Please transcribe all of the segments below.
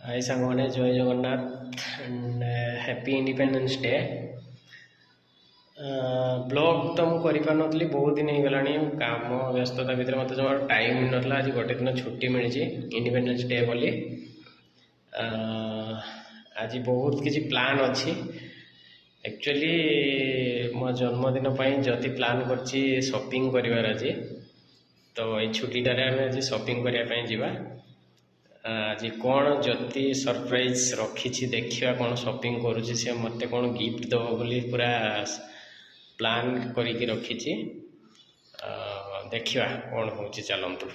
हाय सांगने जय Jagannath and happy independence day. Blog तो मुझे कर बहुत दिन हो गला काम व्यस्तता भितर मत जमा टाइम मिलता। आज गोटे दिन छुट्टी मिली इंडिपेंडेंस डे बोली। आज बहुत किसी प्लान अच्छी एक्चुअली मो जन्मदिन जदि प्लान करछि शॉपिंग करिवार आज तो ये छुट्टीटारे आम आज शॉपिंग करने जावा। आज कौन जति सरप्राइज रखी देखिए कौन शॉपिंग करुँची से मत कौन गिफ्ट दब बोली पूरा प्लान करके रखी। देखिए कौन हो चलतु।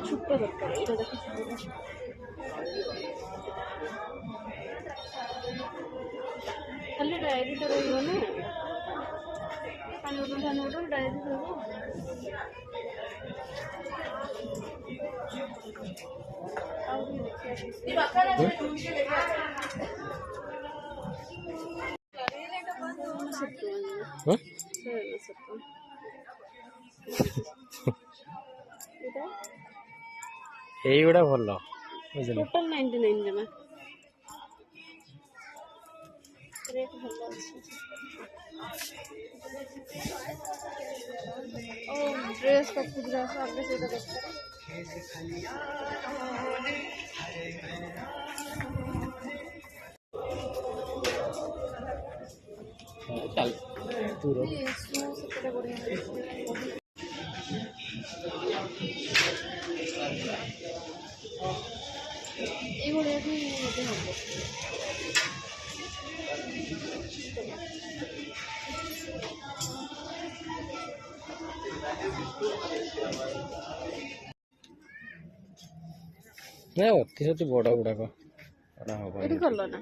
छुट्टा दरकार এটা দেখো খালি ডায়েরিটা রইব না পানুডল ডায়েরি রইব। এইগুড়া ভাল টোটাল 99 জমা রেট ভালো আছে। ও ড্রেস का खुदरा सामने से देखते चल दूर ये स्नो से बढ़िया এইগুলো কি মধ্যে হবে না অতি সতি বড় গুড়াক ওটা হবে এটি করলো না।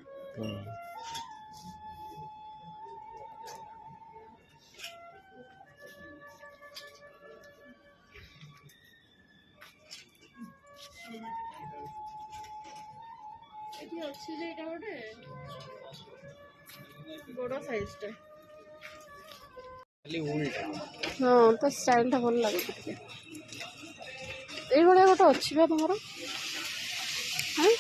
এটি আছে যে এটা ওটা বড় সাইজটা খালি উল্টা হ্যাঁ তো স্টাইলটা ଭଲ ଲାଗୁଛି ଟିକେ। এইଭଳିଆ ଗୋଟେ ଅଛି ବା ତମର ହଁ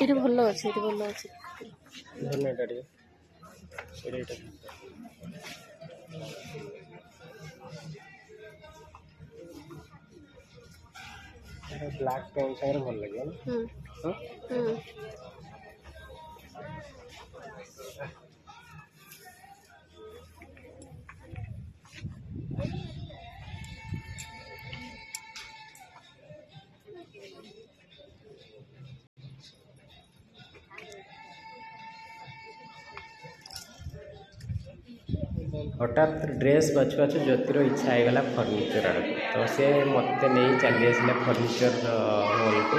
এটা ଭଲ ଅଛି ଏଠି ଭଲ ଅଛି ଧନ୍ୟଟା ଟିକେ ସେଇଟା ବ୍ଲାକ୍ ପ୍ୟାଣ୍ଟ ସାଙ୍ଗରେ ଭଲ ଲାଗିବ ନା। हठात ड्रेस बाछु बाछु ज्योतिर इच्छा होगा फर्निचर आड़ तो सी मत नहीं चली आसला फर्निचर हॉल को।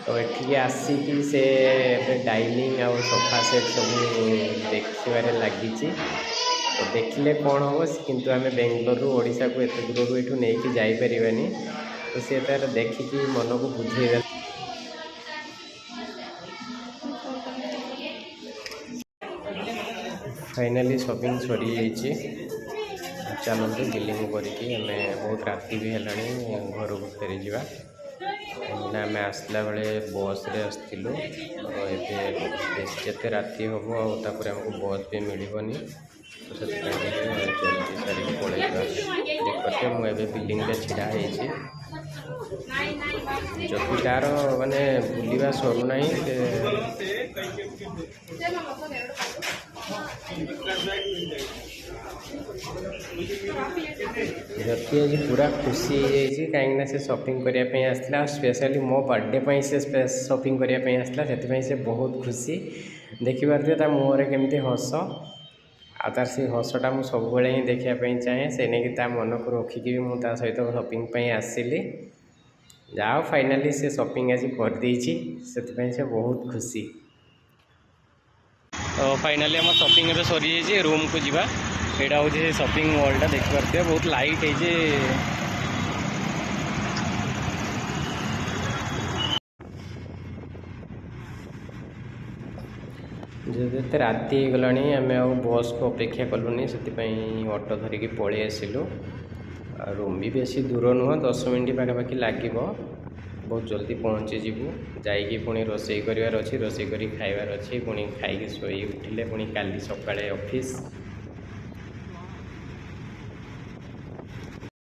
तो ये आसिक से डाइनिंग आ सोफा सेट सब देखिबारे लगी। तो देखिले कौन हम किंतु आम बेंगलोर ओडिशा को एत दूर ये नहीं जापरानी तो सी तार देखिकी मन को बुझे। फाइनाली शॉपिंग सरी जाइए चलते बिलिंग करके आम बहुत राति भी है घर को फेरी जा आम आसला बेले बस रे आसलु ଏବେ ଯେତେ ରାତି ହେବ ଆଉ ତାପରେ ଆମକୁ ବସ୍ ବି ମିଳିବନି, ତ ସେଥିପାଇଁ ଟିକେ ଜଲ୍ଦି ସାରିକି ପଳେଇବା। ଦେଖିପାରୁଥିବେ ମୁଁ ଏବେ ବିଲ୍ଡିଂରେ ଛିଡ଼ା ହେଇଛି, ଯଦି ତାର ମାନେ ବୁଲିବା ସରୁନାହିଁ ସେ ଜ୍ୟୋତି ଆଜି ପୁରା ଖୁସି ହେଇଯାଇଛି କାହିଁକିନା ସେ ସପିଂ କରିବା ପାଇଁ ଆସିଥିଲା, ଆଉ ସ୍ପେଶାଲି ମୋ ବାର୍ଥଡେ ପାଇଁ ସେ ସପିଂ କରିବା ପାଇଁ ଆସିଥିଲା, ସେଥିପାଇଁ ସେ ବହୁତ ଖୁସି। ଦେଖିପାରୁଥିବେ ତା ମୁହଁରେ କେମିତି ହସ, ଆଉ ତାର ସେ ହସଟା ମୁଁ ସବୁବେଳେ ହିଁ ଦେଖିବା ପାଇଁ ଚାହେଁ, ସେ ନେଇକି ତା ମନକୁ ରଖିକି ବି ମୁଁ ତା ସହିତ ସପିଂ ପାଇଁ ଆସିଲି। ଯାହା ଫାଇନାଲି ସେ ସପିଂ ଆଜି କରିଦେଇଛି, ସେଥିପାଇଁ ସେ ବହୁତ ଖୁସି। ତ ଫାଇନାଲି ଆମ ସପିଂ ଏବେ ସରିଯାଇଛି, ରୁମ୍କୁ ଯିବା। ଏଇଟା ହେଉଛି ସେ ସପିଂ ମଲ୍ଟା, ଦେଖିପାରୁଥିବେ ବହୁତ ଲାଇଟ୍ ହେଇଛି। ଯେହେତୁ ଏତେ ରାତି ହେଇଗଲାଣି ଆମେ ଆଉ ବସ୍କୁ ଅପେକ୍ଷା କଲୁନି, ସେଥିପାଇଁ ଅଟୋ ଧରିକି ପଳେଇ ଆସିଲୁ। ଆଉ ରୁମ୍ ବି ବେଶୀ ଦୂର ନୁହଁ, 10 ମିନିଟ୍ ପାଖାପାଖି ଲାଗିବ, ବହୁତ ଜଲ୍ଦି ପହଞ୍ଚିଯିବୁ। ଯାଇକି ପୁଣି ରୋଷେଇ କରିବାର ଅଛି, ରୋଷେଇ କରି ଖାଇବାର ଅଛି, ପୁଣି ଖାଇକି ଶୋଇ ଉଠିଲେ ପୁଣି କାଲି ସକାଳେ ଅଫିସ୍।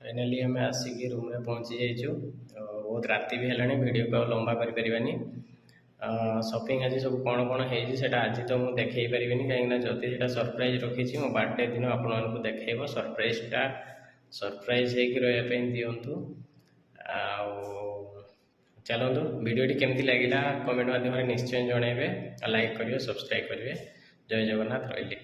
ଫାଇନାଲି ଆମେ ଆସିକି ରୁମ୍ରେ ପହଞ୍ଚି ଯାଇଛୁ। ବହୁତ ରାତି ବି ହେଲାଣି, ଭିଡ଼ିଓକୁ ଆଉ ଲମ୍ବା କରିପାରିବାନି। ସପିଂ ଆଜି ସବୁ କ'ଣ କ'ଣ ହେଇଛି ସେଇଟା ଆଜି ତ ମୁଁ ଦେଖାଇ ପାରିବିନି, କାହିଁକିନା ଯଦି ସେଇଟା ସରପ୍ରାଇଜ୍ ରଖିଛି ମୋ ବାର୍ଥଡେ ଦିନ ଆପଣମାନଙ୍କୁ ଦେଖାଇବ। ସରପ୍ରାଇଜ୍ ହେଇକି ରହିବା ପାଇଁ ଦିଅନ୍ତୁ। ଆଉ ଚାଲନ୍ତୁ, ଭିଡ଼ିଓଟି କେମିତି ଲାଗିଲା କମେଣ୍ଟ ମାଧ୍ୟମରେ ନିଶ୍ଚୟ ଜଣାଇବେ, ଆଉ ଲାଇକ୍ କରିବେ, ସବସ୍କ୍ରାଇବ୍ କରିବେ। ଜୟ ଜଗନ୍ନାଥ, ରହିଲି।